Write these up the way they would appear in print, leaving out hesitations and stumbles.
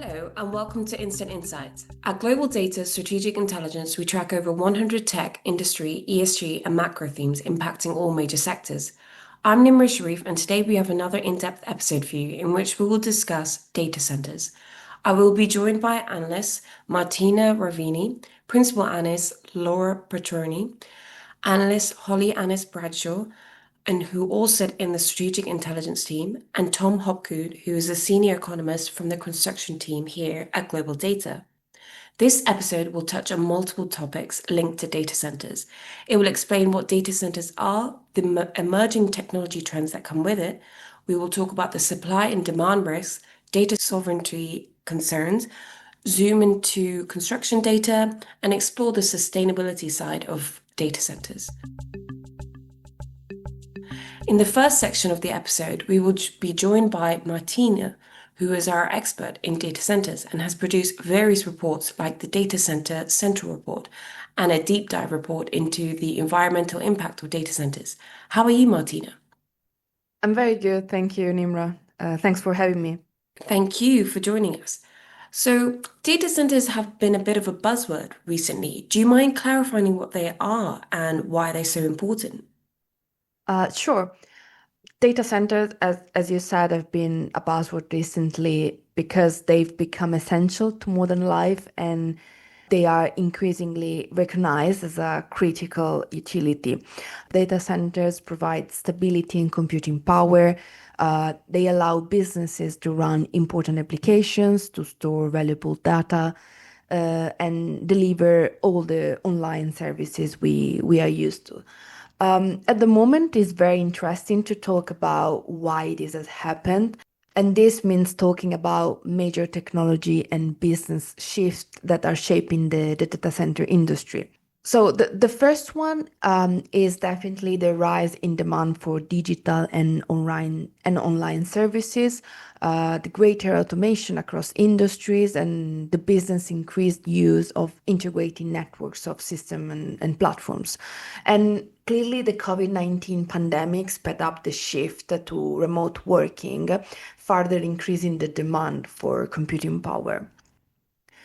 Hello, and welcome to Instant Insights. At GlobalData Strategic Intelligence, we track over 100 tech, industry, ESG, and macro themes impacting all major sectors. I'm Nimrah Sharif, and today we have another in-depth episode for you in which we will discuss data centers. I will be joined by Analyst Martina Raveni, Principal Analyst Laura Petrone, Analyst Holly Anness-Bradshaw, and who all sit in the strategic intelligence team, and Tom Hopgood, who is a senior economist from the construction team here at GlobalData. This episode will touch on multiple topics linked to data centers. It will explain what data centers are, the emerging technology trends that come with it. We will talk about the supply and demand risks, data sovereignty concerns, zoom into construction data, and explore the sustainability side of data centers. In the first section of the episode, we will be joined by Martina, who is our expert in data centers and has produced various reports like the Data Center Central Report and a deep dive report into the environmental impact of data centers. How are you, Martina? I'm very good. Thank you, Nimrah. Thanks for having me. Thank you for joining us. So, data centers have been a bit of a buzzword recently. Do you mind clarifying what they are and why they're so important? Sure. Data centers, as you said, have been a buzzword recently because they've become essential to modern life and they are increasingly recognized as a critical utility. Data centers provide stability and computing power. They allow businesses to run important applications, to store valuable data, and deliver all the online services we are used to. At the moment, it's very interesting to talk about why this has happened. And this means talking about major technology and business shifts that are shaping the data center industry. So the first one is definitely the rise in demand for digital and online services, the greater automation across industries, and the business increased use of integrating networks of systems and platforms. And clearly, the COVID-19 pandemic sped up the shift to remote working, further increasing the demand for computing power.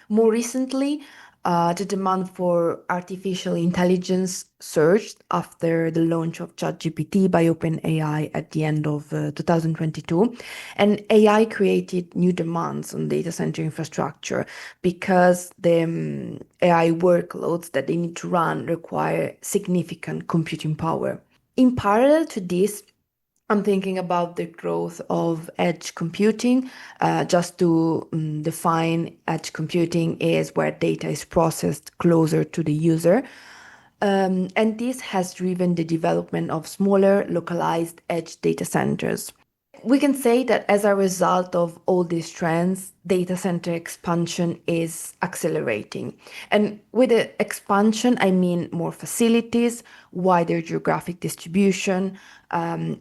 More recently, the demand for artificial intelligence surged after the launch of ChatGPT by OpenAI at the end of 2022. And AI created new demands on data center infrastructure because the AI workloads that they need to run require significant computing power. In parallel to this, I'm thinking about the growth of edge computing. Just to define, edge computing is where data is processed closer to the user. And this has driven the development of smaller, localized edge data centers. We can say that as a result of all these trends, data center expansion is accelerating. And with the expansion, I mean more facilities, wider geographic distribution,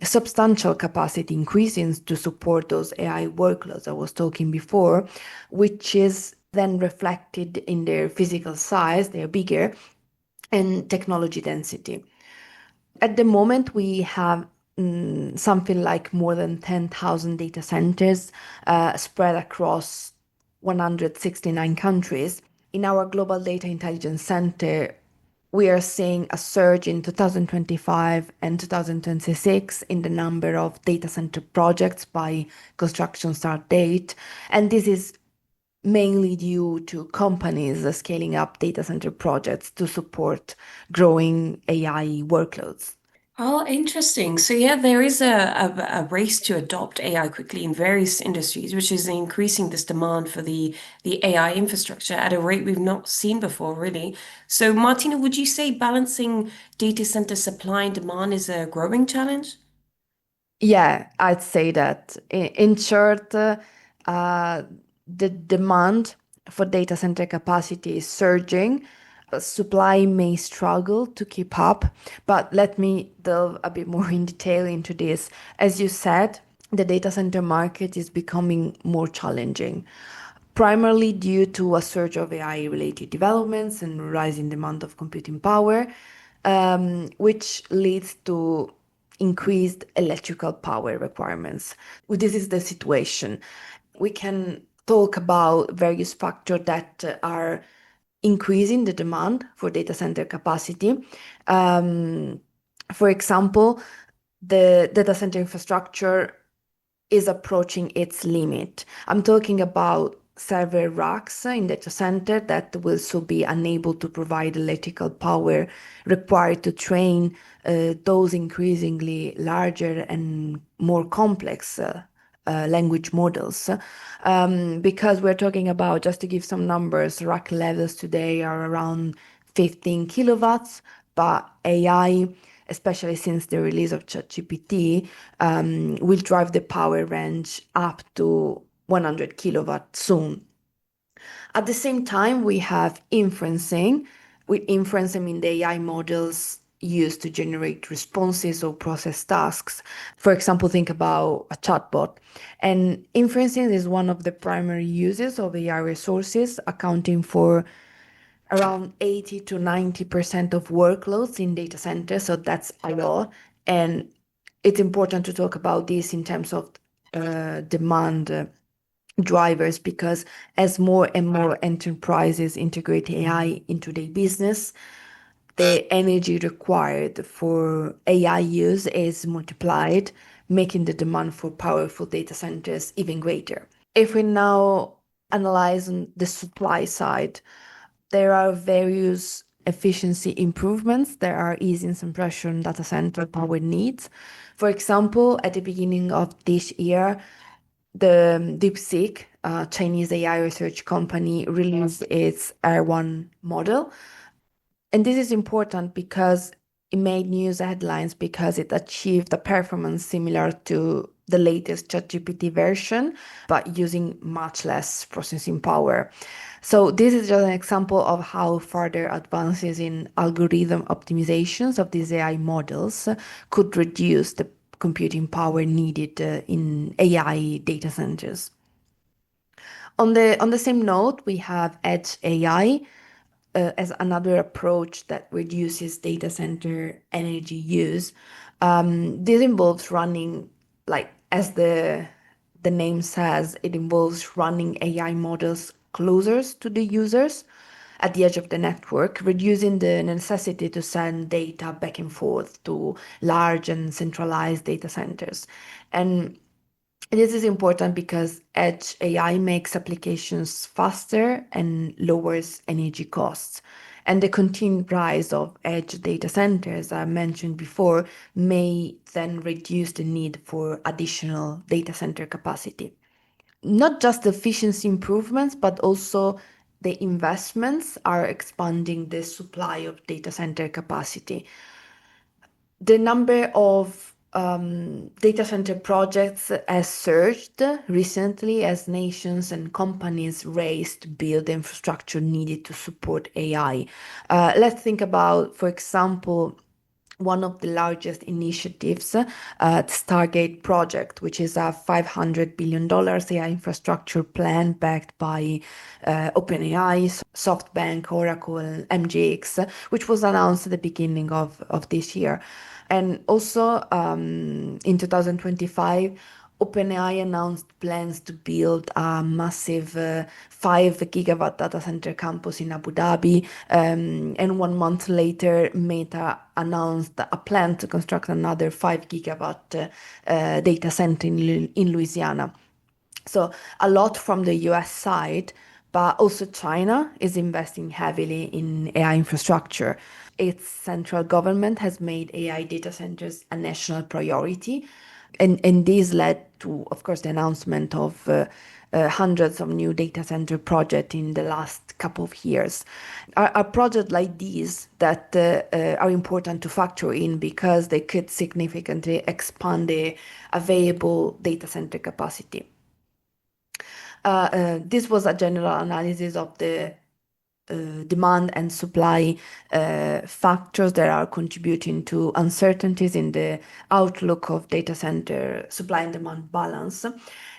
substantial capacity increases to support those AI workloads I was talking before, which is then reflected in their physical size, they are bigger, and technology density. At the moment, we have something like more than 10,000 data centers spread across 169 countries. In our Global Data Intelligence Center, we are seeing a surge in 2025 and 2026 in the number of data center projects by construction start date. And this is mainly due to companies scaling up data center projects to support growing AI workloads. Oh, interesting. So yeah, there is a race to adopt AI quickly in various industries, which is increasing this demand for the AI infrastructure at a rate we've not seen before, really. So Martina, would you say balancing data center supply and demand is a growing challenge? Yeah, I'd say that. In short, the demand for data center capacity is surging. Supply may struggle to keep up, but let me delve a bit more in detail into this. As you said, the data center market is becoming more challenging, primarily due to a surge of AI-related developments and rising demand of computing power, which leads to increased electrical power requirements. Well, this is the situation. We can talk about various factors that are increasing the demand for data center capacity. Um, for example, the data center infrastructure is approaching its limit. I'm talking about server racks in data center that will soon be unable to provide electrical power required to train those increasingly larger and more complex language models. Because we're talking about, just to give some numbers, rack levels today are around 15 kilowatts, but AI, especially since the release of ChatGPT, will drive the power range up to 100 kilowatts soon. At the same time, we have inferencing. With inference, I mean the AI models used to generate responses or process tasks. For example, think about a chatbot. And inferencing is one of the primary uses of AI resources, accounting for around 80 to 90% of workloads in data centers. So that's a lot. And it's important to talk about this in terms of demand drivers, because as more and more enterprises integrate AI into their business, the energy required for AI use is multiplied, making the demand for powerful data centers even greater. If we now analyze on the supply side, there are various efficiency improvements that are easing some pressure on data center power needs. For example, at the beginning of this year, the DeepSeek, a Chinese AI research company, released its R1 model. And this is important because it made news headlines because it achieved a performance similar to the latest ChatGPT version, but using much less processing power. So this is just an example of how further advances in algorithm optimizations of these AI models could reduce the computing power needed in AI data centers. On the same note, we have Edge AI as another approach that reduces data center energy use. This involves running, like as the name says, it involves running AI models closer to the users at the edge of the network, reducing the necessity to send data back and forth to large and centralized data centers. And this is important because Edge AI makes applications faster and lowers energy costs. And the continued rise of edge data centers, I mentioned before, may then reduce the need for additional data center capacity. Not just efficiency improvements, but also the investments are expanding the supply of data center capacity. The number of data center projects has surged recently as nations and companies race to build the infrastructure needed to support AI. Let's think about, for example, one of the largest initiatives, the Stargate project, which is a $500 billion AI infrastructure plan backed by OpenAI, SoftBank, Oracle, and MGX, which was announced at the beginning of this year. And also in 2025, OpenAI announced plans to build a massive 5 gigawatt data center campus in Abu Dhabi. And 1 month later, Meta announced a plan to construct another 5 gigawatt data center in Louisiana. So a lot from the US side, but also China is investing heavily in AI infrastructure. Its central government has made AI data centers a national priority. And this led to, of course, the announcement of hundreds of new data center projects in the last couple of years. A project like these that are important to factor in because they could significantly expand the available data center capacity. This was a general analysis of the demand and supply factors that are contributing to uncertainties in the outlook of data center supply and demand balance.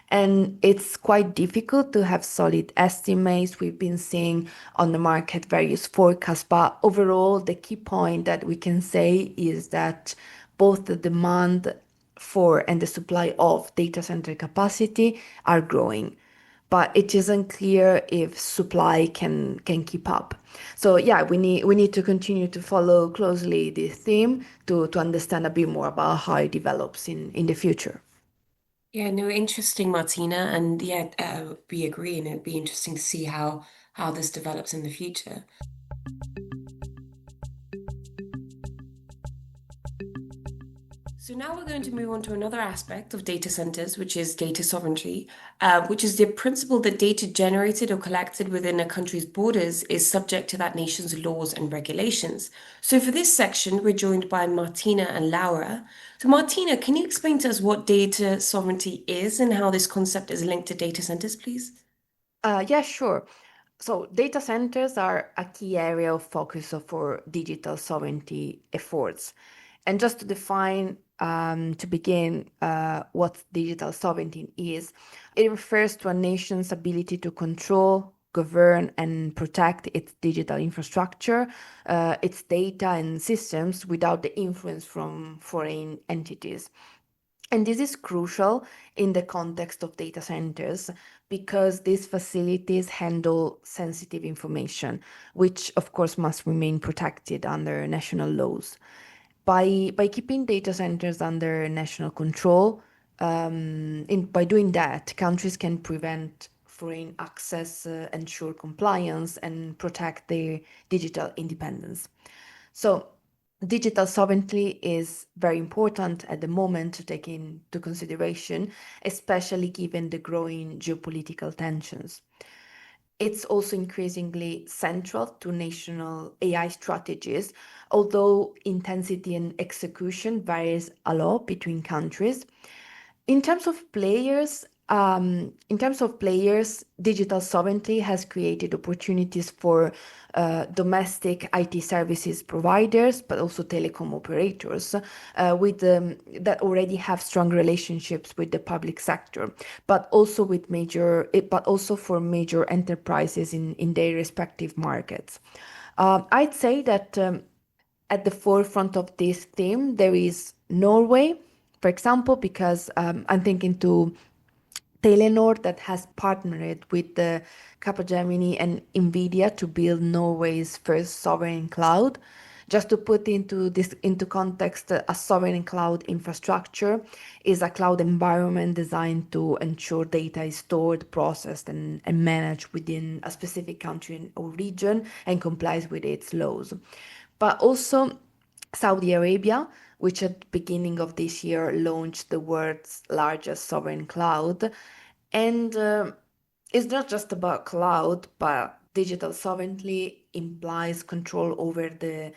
And it's quite difficult to have solid estimates. We've been seeing on the market various forecasts, but overall, the key point that we can say is that both the demand for and the supply of data center capacity are growing. but it isn't clear if supply can keep up. So yeah, we need to continue to follow closely this theme to understand a bit more about how it develops in the future. Yeah, no, interesting, Martina. And yeah, we agree, and it'd be interesting to see how this develops in the future. So now we're going to move on to another aspect of data centers, which is data sovereignty, which is the principle that data generated or collected within a country's borders is subject to that nation's laws and regulations. So for this section, we're joined by Martina and Laura. So Martina, can you explain to us what data sovereignty is and how this concept is linked to data centers, please? Yeah, sure. So data centers are a key area of focus for digital sovereignty efforts. And just to define, to begin, what digital sovereignty is, it refers to a nation's ability to control, govern, and protect its digital infrastructure, its data and systems without the influence from foreign entities. And this is crucial in the context of data centers because these facilities handle sensitive information, which of course must remain protected under national laws. By keeping data centers under national control, by doing that, countries can prevent foreign access, ensure compliance, and protect their digital independence. So, digital sovereignty is very important at the moment to take into consideration, especially given the growing geopolitical tensions. It's also increasingly central to national AI strategies, although intensity and execution varies a lot between countries. In terms of players, digital sovereignty has created opportunities for domestic IT services providers, but also telecom operators, that already have strong relationships with the public sector, but also for major enterprises in their respective markets. I'd say that. At the forefront of this theme, there is Norway, for example, because I'm thinking to Telenor that has partnered with the Capgemini and Nvidia to build Norway's first sovereign cloud. Just to put into context, a sovereign cloud infrastructure is a cloud environment designed to ensure data is stored, processed, and managed within a specific country or region and complies with its laws. But also Saudi Arabia, which at the beginning of this year launched the world's largest sovereign cloud. And it's not just about cloud, but digital sovereignty implies control over the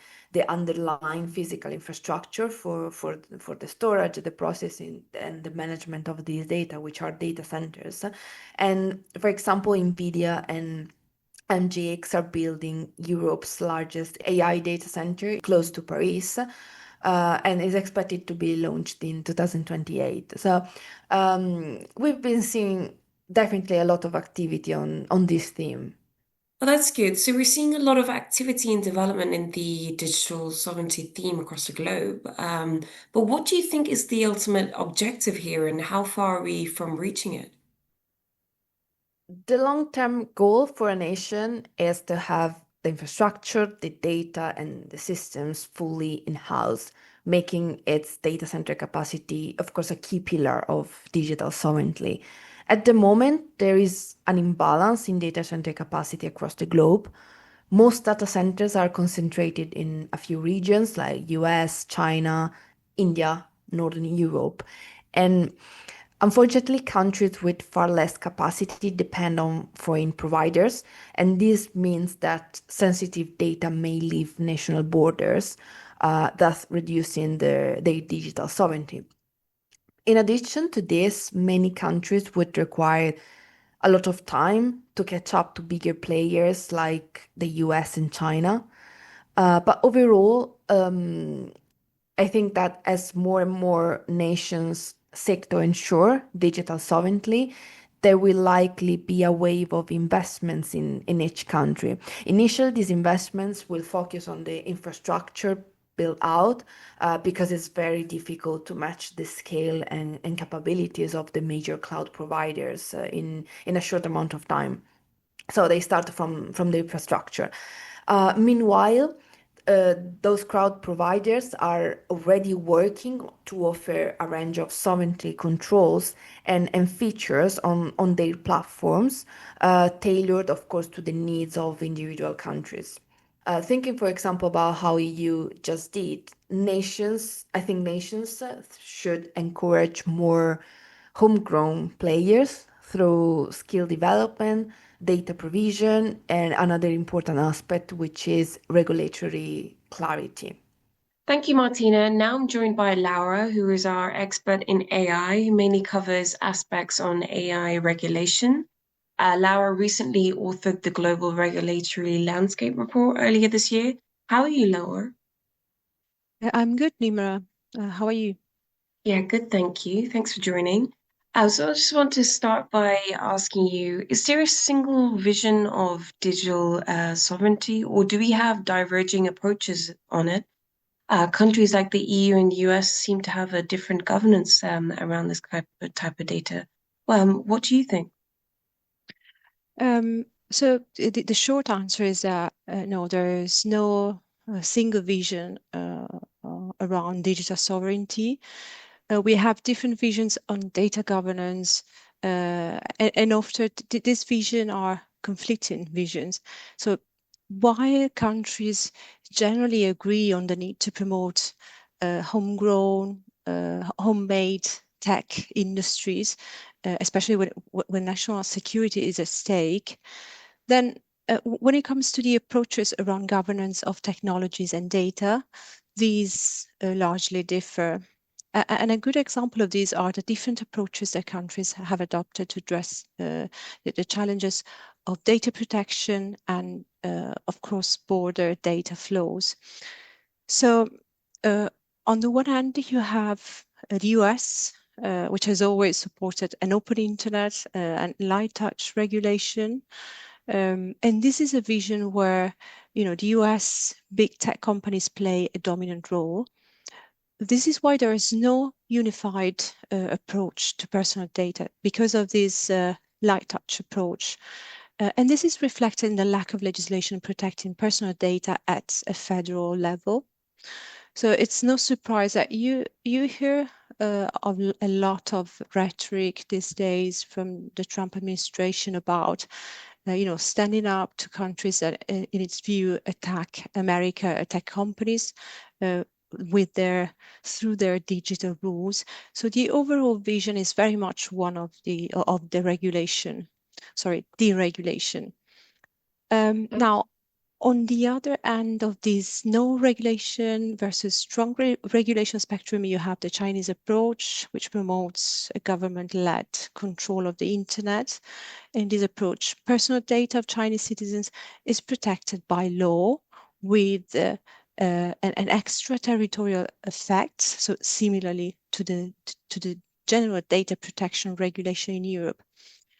underlying physical infrastructure for the storage, the processing, and the management of these data, which are data centers. And for example, NVIDIA and MGX are building Europe's largest AI data center close to Paris, and is expected to be launched in 2028. So we've been seeing definitely a lot of activity on this theme. Well, that's good. So we're seeing a lot of activity and development in the digital sovereignty theme across the globe. But what do you think is the ultimate objective here, and how far are we from reaching it? The long-term goal for a nation is to have the infrastructure, the data, and the systems fully in-house, making its data center capacity, of course, a key pillar of digital sovereignty. At the moment, there is an imbalance in data center capacity across the globe. Most data centers are concentrated in a few regions like US, China, India, Northern Europe. And unfortunately, countries with far less capacity depend on foreign providers, and this means that sensitive data may leave national borders, thus reducing their digital sovereignty. In addition to this, many countries would require a lot of time to catch up to bigger players like the US and China. But overall, I think that as more and more nations seek to ensure digital sovereignty, there will likely be a wave of investments in each country. Initially, these investments will focus on the infrastructure build out because it's very difficult to match the scale and capabilities of the major cloud providers in a short amount of time. So they start from the infrastructure. Meanwhile, those cloud providers are already working to offer a range of sovereignty controls and features on their platforms, tailored, of course, to the needs of individual countries. Thinking, for example, about how EU just did, I think nations should encourage more homegrown players through skill development, data provision, and another important aspect, which is regulatory clarity. Thank you, Martina. Now I'm joined by Laura, who is our expert in AI, who mainly covers aspects on AI regulation. Laura recently authored the Global Regulatory Landscape Report earlier this year. How are you, Laura? I'm good, Nimrah. How are you? Yeah, good, thank you. Thanks for joining. So I just want to start by asking you, is there a single vision of digital sovereignty, or do we have diverging approaches on it? Countries like the EU and the US seem to have a different governance around this type of data. What do you think? So the short answer is that no, there is no single vision around digital sovereignty. We have different visions on data governance, and often this vision are conflicting visions. So while countries generally agree on the need to promote homegrown, homemade tech industries, especially when national security is at stake, then when it comes to the approaches around governance of technologies and data, these largely differ. And a good example of these are the different approaches that countries have adopted to address the challenges of data protection and of cross-border data flows. So on the one hand, you have the US, which has always supported an open internet and light touch regulation. And this is a vision where, the US big tech companies play a dominant role. This is why there is no unified approach to personal data because of this light touch approach. And this is reflected in the lack of legislation protecting personal data at a federal level. So it's no surprise that you hear of a lot of rhetoric these days from the Trump administration about standing up to countries that, in its view, attack America, attack companies through their digital rules. So the overall vision is very much one of the deregulation. Now, on the other end of this no regulation versus strong regulation spectrum, you have the Chinese approach, which promotes a government-led control of the internet. In this approach, personal data of Chinese citizens is protected by law with an extraterritorial effect, so similarly to the general data protection regulation in Europe.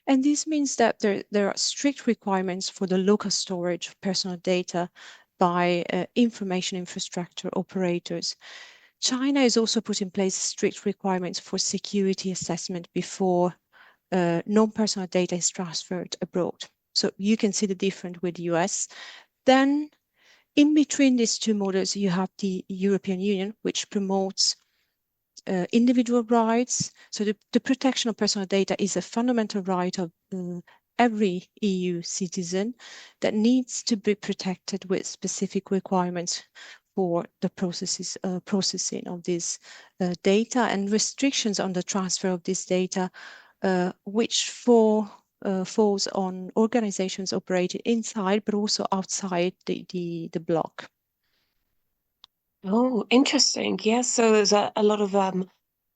And this means that there are strict requirements for the local storage of personal data by information infrastructure operators. China has also put in place strict requirements for security assessment before non-personal data is transferred abroad. So you can see the difference with the US. Then in between these two models, you have the European Union, which promotes individual rights. So the protection of personal data is a fundamental right of every EU citizen that needs to be protected with specific requirements for the processing of this data and restrictions on the transfer of this data, which falls on organizations operating inside but also outside the bloc. Oh, interesting. Yeah, so there's a lot of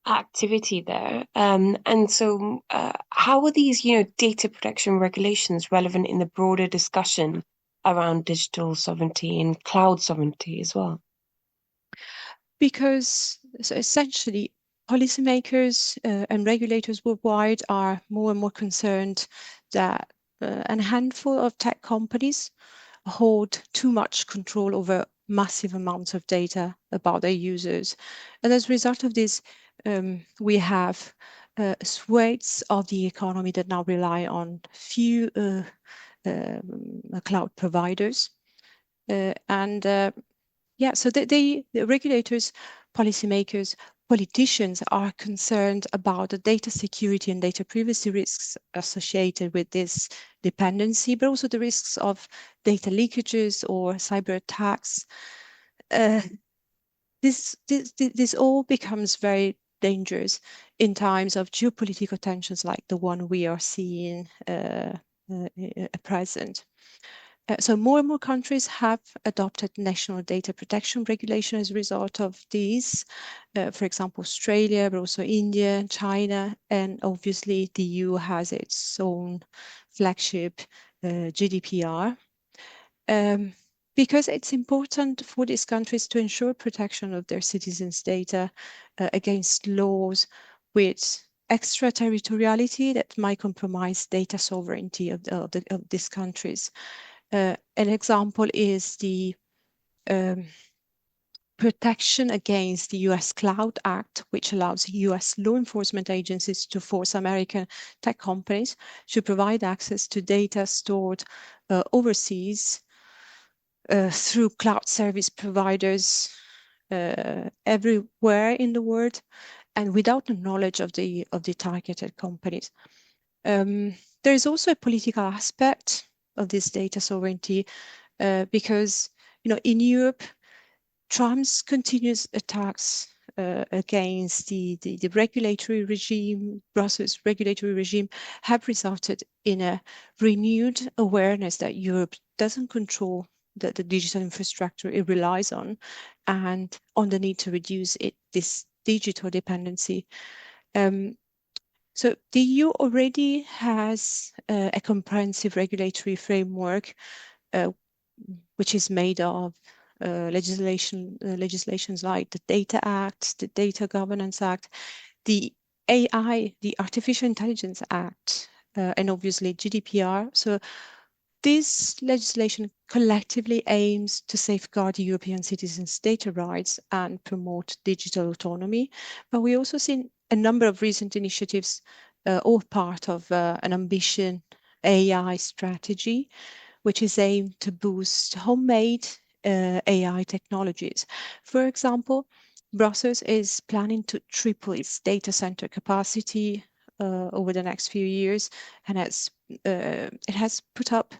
activity there. And so how are these, data protection regulations relevant in the broader discussion around digital sovereignty and cloud sovereignty as well? Because essentially policymakers and regulators worldwide are more and more concerned that a handful of tech companies hold too much control over massive amounts of data about their users. And as a result of this, we have swathes of the economy that now rely on few cloud providers. So the regulators, policymakers, politicians are concerned about the data security and data privacy risks associated with this dependency, but also the risks of data leakages or cyber attacks. This all becomes very dangerous in times of geopolitical tensions like the one we are seeing at present. So more and more countries have adopted national data protection regulation as a result of these. For example, Australia, but also India, China, and obviously the EU has its own flagship GDPR. Because it's important for these countries to ensure protection of their citizens' data against laws with extraterritoriality that might compromise data sovereignty of these countries. An example is the protection against the US Cloud Act, which allows US law enforcement agencies to force American tech companies to provide access to data stored overseas through cloud service providers everywhere in the world and without the knowledge of the targeted companies. There is also a political aspect of this data sovereignty because, in Europe, Trump's continuous attacks against the regulatory regime, Brussels regulatory regime, have resulted in a renewed awareness that Europe doesn't control the digital infrastructure it relies on, and on the need to reduce this digital dependency. So the EU already has a comprehensive regulatory framework, which is made of legislations like the Data Act, the Data Governance Act, the AI, the Artificial Intelligence Act, and obviously GDPR. So this legislation collectively aims to safeguard European citizens' data rights and promote digital autonomy. But we also see a number of recent initiatives, all part of an ambitious AI strategy, which is aimed to boost homemade AI technologies. For example, Brussels is planning to triple its data center capacity over the next few years, and it has put up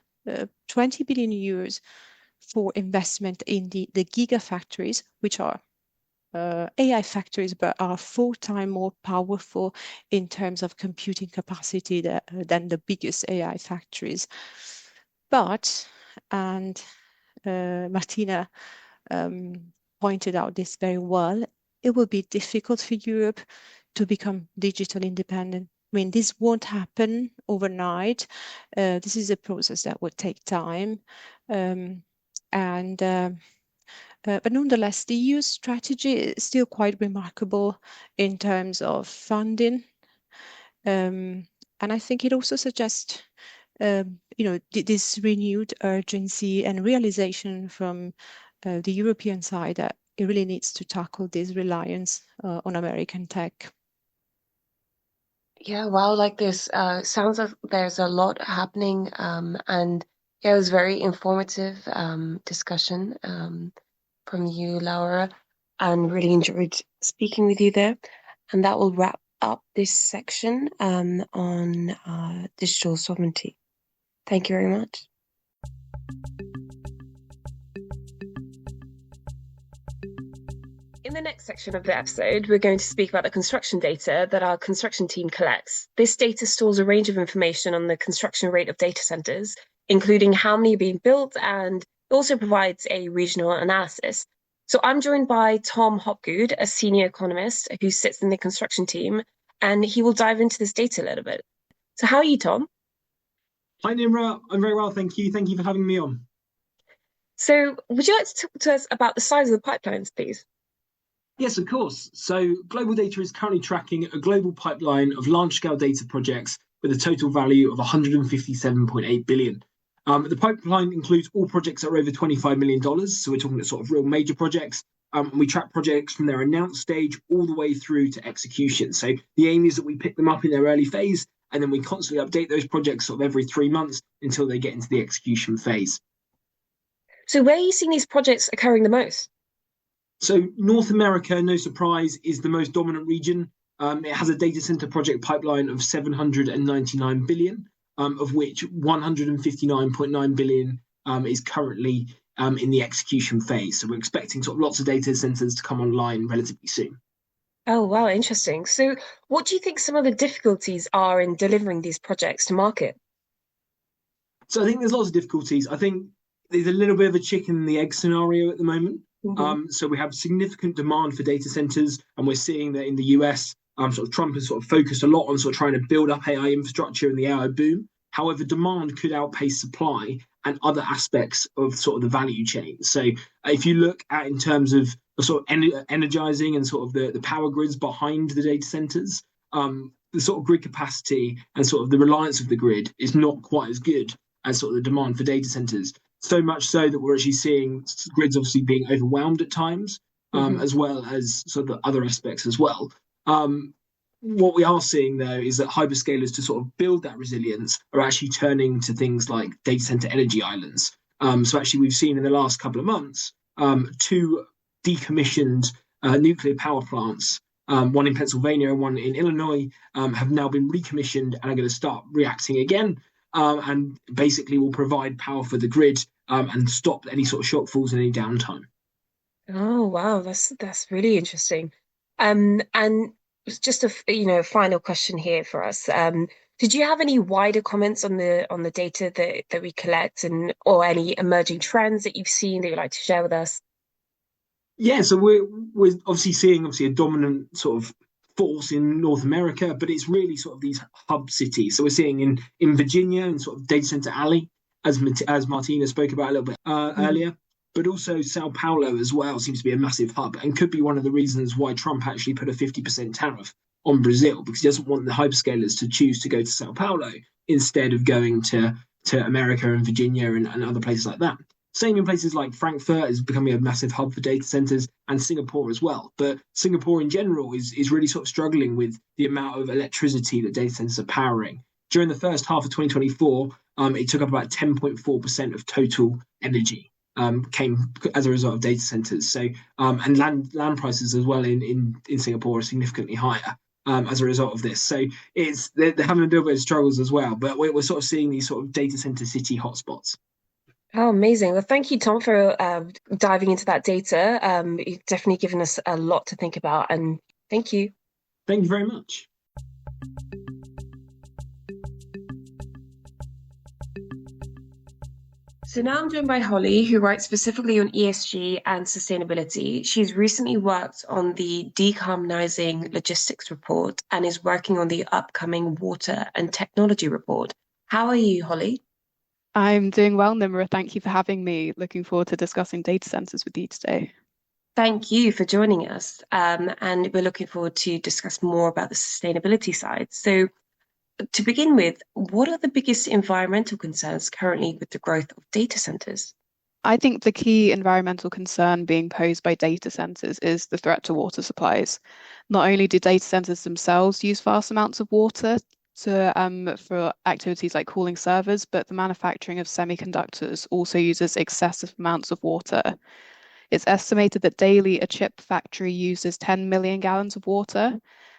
20 billion euros for investment in the gigafactories, which are AI factories, but are 4 times more powerful in terms of computing capacity than the biggest AI factories. But, and Martina pointed out this very well, it will be difficult for Europe to become digital independent. I mean, this won't happen overnight. This is a process that will take time. But nonetheless, the EU strategy is still quite remarkable in terms of funding. And I think it also suggests, this renewed urgency and realization from the European side that it really needs to tackle this reliance on American tech. Yeah, wow, like this sounds like there's a lot happening, and yeah, it was very informative discussion from you, Laura, and really enjoyed speaking with you there. And that will wrap up this section on digital sovereignty. Thank you very much. In the next section of the episode, we're going to speak about the construction data that our construction team collects. This data stores a range of information on the construction rate of data centers, including how many are being built, and it also provides a regional analysis. So I'm joined by Tom Hopgood, a senior economist who sits in the construction team, and he will dive into this data a little bit. So how are you, Tom? Hi, Nimrah. I'm very well, thank you. Thank you for having me on. So would you like to talk to us about the size of the pipelines, please? Yes, of course. So GlobalData is currently tracking a global pipeline of large-scale data projects with a total value of 157.8 billion. The pipeline includes all projects that are over $25 million. So we're talking about sort of real major projects. And we track projects from their announced stage all the way through to execution. So the aim is that we pick them up in their early phase, and then we constantly update those projects sort of every 3 months until they get into the execution phase. So where are you seeing these projects occurring the most? So North America, no surprise, is the most dominant region. It has a data center project pipeline of 799 billion, of which 159.9 billion is currently in the execution phase. So we're expecting sort of lots of data centers to come online relatively soon. Oh, wow, interesting. So what do you think some of the difficulties are in delivering these projects to market? So I think there's lots of difficulties. I think there's a little bit of a chicken and the egg scenario at the moment. So we have significant demand for data centers, and we're seeing that in the US, sort of Trump has sort of focused a lot on sort of trying to build up AI infrastructure and the AI boom. However, demand could outpace supply and other aspects of sort of the value chain. So if you look at in terms of sort of energizing and sort of the power grids behind the data centers, the sort of grid capacity and sort of the reliance of the grid is not quite as good as sort of the demand for data centers. So much so that we're actually seeing grids obviously being overwhelmed at times, as well as sort of the other aspects as well. What we are seeing, though, is that hyperscalers, to sort of build that resilience, are actually turning to things like data center energy islands. So actually, we've seen in the last couple of months 2 decommissioned nuclear power plants, one in Pennsylvania and one in Illinois, have now been recommissioned and are going to start reacting again, and basically will provide power for the grid and stop any sort of shortfalls and any downtime. Oh, wow, that's really interesting. And just a final question here for us. Did you have any wider comments on the data that we collect, and or any emerging trends that you've seen that you'd like to share with us? Yeah, so we're obviously seeing a dominant sort of force in North America, but it's really sort of these hub cities. So we're seeing in Virginia and sort of Data Center Alley, as Martina spoke about a little bit earlier, but also Sao Paulo as well seems to be a massive hub and could be one of the reasons why Trump actually put a 50% tariff on Brazil, because he doesn't want the hyperscalers to choose to go to Sao Paulo instead of going to America and Virginia and other places like that. Same in places like Frankfurt is becoming a massive hub for data centers, and Singapore as well. But Singapore in general is really sort of struggling with the amount of electricity that data centers are powering. During the first half of 2024, it took up about 10.4% of total energy, came as a result of data centers. So and land prices as well in Singapore are significantly higher as a result of this. So they're having a little bit of struggles as well. But we're sort of seeing these sort of data center city hotspots. Oh, amazing. Well, thank you, Tom, for diving into that data. You've definitely given us a lot to think about, and thank you. Thank you very much. So now I'm joined by Holly, who writes specifically on ESG and sustainability. She's recently worked on the Decarbonising Logistics report and is working on the upcoming Water and Technology report. How are you, Holly? I'm doing well, Nimrah. Thank you for having me. Looking forward to discussing data centers with you today. Thank you for joining us. And we're looking forward to discuss more about the sustainability side. So to begin with, what are the biggest environmental concerns currently with the growth of data centers? I think the key environmental concern being posed by data centers is the threat to water supplies. Not only do data centers themselves use vast amounts of water for activities like cooling servers, but the manufacturing of semiconductors also uses excessive amounts of water. It's estimated that daily a chip factory uses 10 million gallons of water.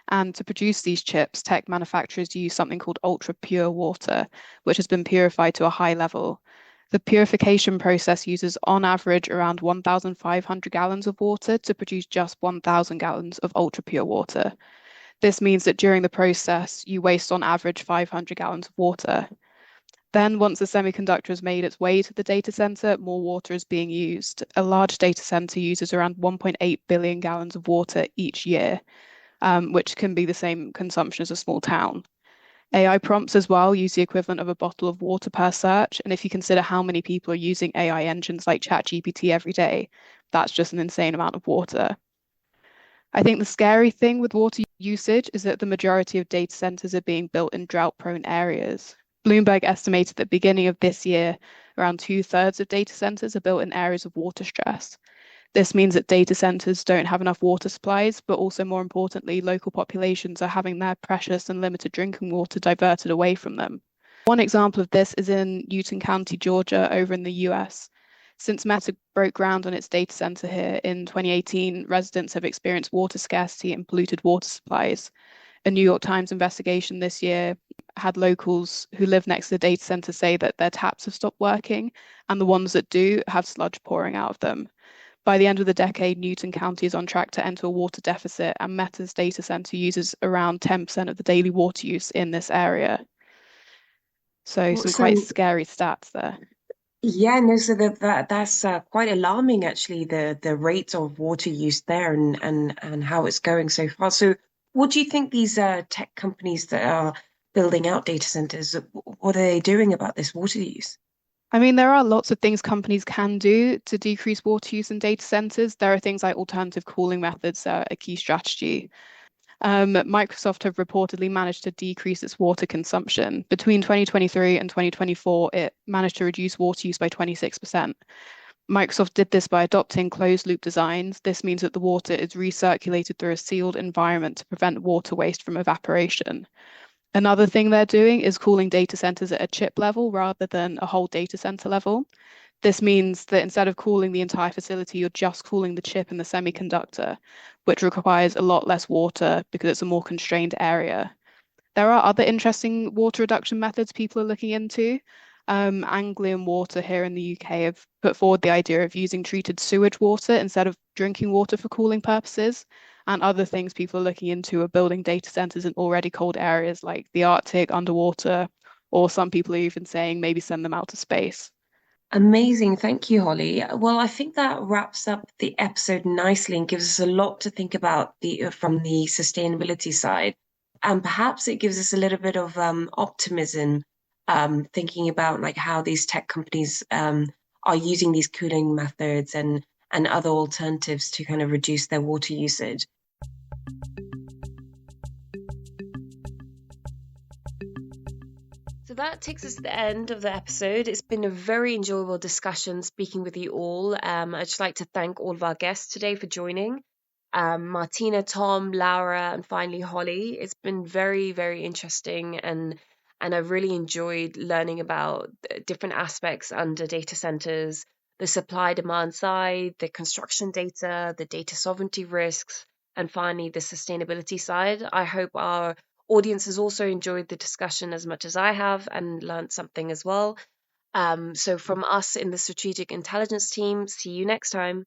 And to produce these chips, tech manufacturers use something called ultra pure water, which has been purified to a high level. The purification process uses on average around 1,500 gallons of water to produce just 1,000 gallons of ultra pure water. This means that during the process, you waste on average 500 gallons of water. Then once the semiconductor has made its way to the data center, more water is being used. A large data center uses around 1.8 billion gallons of water each year, which can be the same consumption as a small town. AI prompts as well use the equivalent of a bottle of water per search. And if you consider how many people are using AI engines like ChatGPT every day, that's just an insane amount of water. I think the scary thing with water usage is that the majority of data centers are being built in drought-prone areas. Bloomberg estimated at the beginning of this year, around 2/3 of data centers are built in areas of water stress. This means that data centers don't have enough water supplies, but also more importantly, local populations are having their precious and limited drinking water diverted away from them. One example of this is in Newton County, Georgia, over in the US. Since Meta broke ground on its data center here in 2018, residents have experienced water scarcity and polluted water supplies. A New York Times investigation this year had locals who live next to the data center say that their taps have stopped working, and the ones that do have sludge pouring out of them. By the end of the decade, Newton County is on track to enter a water deficit, and Meta's data center uses around 10% of the daily water use in this area. So some quite scary stats there. Yeah, no, so that's quite alarming actually, the rate of water use there and how it's going so far. So what do you think these tech companies that are building out data centers, what are they doing about this water use? I mean, there are lots of things companies can do to decrease water use in data centers. There are things like alternative cooling methods that are a key strategy. Microsoft have reportedly managed to decrease its water consumption. Between 2023 and 2024, it managed to reduce water use by 26%. Microsoft did this by adopting closed loop designs. This means that the water is recirculated through a sealed environment to prevent water waste from evaporation. Another thing they're doing is cooling data centers at a chip level rather than a whole data center level. This means that instead of cooling the entire facility, you're just cooling the chip and the semiconductor, which requires a lot less water because it's a more constrained area. There are other interesting water reduction methods people are looking into. Anglian Water here in the UK have put forward the idea of using treated sewage water instead of drinking water for cooling purposes. And other things people are looking into are building data centers in already cold areas like the Arctic, underwater, or some people are even saying maybe send them out to space. Amazing. Thank you, Holly. Well, I think that wraps up the episode nicely and gives us a lot to think about from the sustainability side. And perhaps it gives us a little bit of optimism, thinking about like how these tech companies are using these cooling methods and other alternatives to kind of reduce their water usage. So that takes us to the end of the episode. It's been a very enjoyable discussion speaking with you all. I'd just like to thank all of our guests today for joining. Martina, Tom, Laura, and finally Holly. It's been very, very interesting and I've really enjoyed learning about different aspects under data centers, the supply demand side, the construction data, the data sovereignty risks, and finally the sustainability side. I hope our audience has also enjoyed the discussion as much as I have and learned something as well. So from us in the Strategic Intelligence team, see you next time.